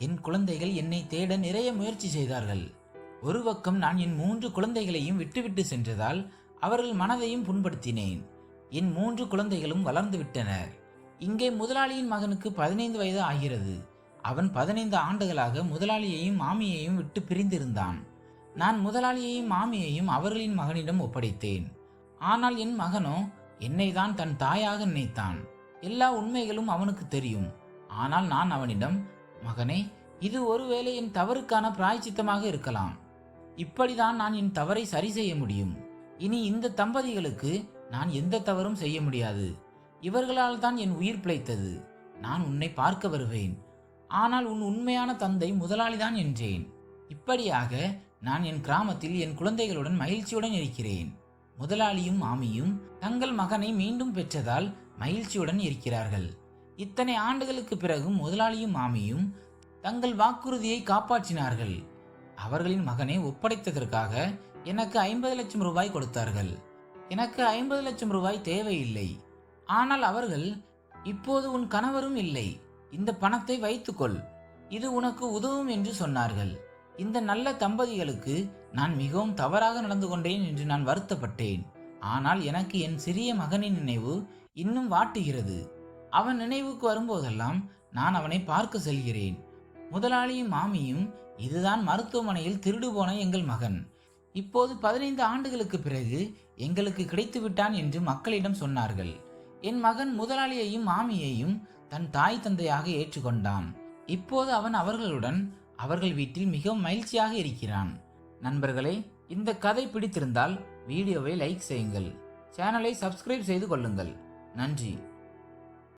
என் குழந்தைகள் என்னை தேட நிறைய முயற்சி செய்தார்கள். ஒரு பக்கம் நான் என் 3 குழந்தைகளையும் விட்டுவிட்டு சென்றதால் அவர்கள் மனதையும் புண்படுத்தினேன். என் 3 குழந்தைகளும் வளர்ந்து விட்டனர். இங்கே முதலாளியின் மகனுக்கு 15 வயது ஆகிறது. அவன் 15 ஆண்டுகளாக முதலாளியையும் மாமியையும் விட்டு பிரிந்திருந்தான். நான் முதலாளியையும் மாமியையும் அவர்களின் மகனிடம் ஒப்படைத்தேன். ஆனால் என் மகனோ என்னை தான் தன் தாயாக நினைத்தான். எல்லா உண்மைகளும் அவனுக்கு தெரியும். ஆனால் நான் அவனிடம், மகனே, இது ஒருவேளை என் தவறுக்கான பிராயச்சித்தமாக இருக்கலாம். இப்படிதான் நான் என் தவறை சரி செய்ய முடியும். இனி இந்த தம்பதிகளுக்கு நான் எந்த தவறும் செய்ய முடியாது. இவர்களால் தான் என் உயிர் பிழைத்தது. நான் உன்னை பார்க்க வருவேன். ஆனால் உன் உண்மையான தந்தை முதலாளிதான் என்றேன். இப்படியாக நான் என் கிராமத்தில் என் குழந்தைகளுடன் மகிழ்ச்சியுடன் இருக்கிறேன். முதலாளியும் மாமியும் தங்கள் மகனை மீண்டும் பெற்றதால் மகிழ்ச்சியுடன் இருக்கிறார்கள். இத்தனை ஆண்டுகளுக்கு பிறகும் முதலாளியும் மாமியும் தங்கள் வாக்குறுதியை காப்பாற்றினார்கள். அவர்களின் மகனை ஒப்படைத்ததற்காக எனக்கு 50 லட்சம் ரூபாய் கொடுத்தார்கள். எனக்கு 50 லட்சம் ரூபாய் தேவையில்லை. ஆனால் அவர்கள், இப்போது உன் கணவரும் இல்லை, இந்த பணத்தை வைத்துக்கொள், இது உனக்கு உதவும் என்று சொன்னார்கள். இந்த நல்ல தம்பதிகளுக்கு நான் மிகவும் தவறாக நடந்து கொண்டேன் என்று நான் வருத்தப்பட்டேன். ஆனால் எனக்கு என் சிறிய மகனின் நினைவு இன்னும் வாட்டுகிறது. அவன் நினைவுக்கு வரும்போதெல்லாம் நான் அவனை பார்க்க செல்கிறேன். முதலாளியும் மாமியும், இதுதான் மருத்துவமனையில் திருடு போன எங்கள் மகன். இப்போது 15 ஆண்டுகளுக்கு பிறகு எங்களுக்கு கிடைத்து விட்டான் என்று மக்களிடம் சொன்னார்கள். என் மகன் முதலாளியையும் மாமியையும் தன் தாய் தந்தையாக ஏற்றுக்கொண்டான். இப்போது அவன் அவர்களுடன் அவர்கள் வீட்டில் மிகவும் மகிழ்ச்சியாக இருக்கிறான். நண்பர்களே, இந்த கதை பிடித்திருந்தால் வீடியோவை லைக் செய்யுங்கள். சேனலை சப்ஸ்கிரைப் செய்து கொள்ளுங்கள். நன்றி.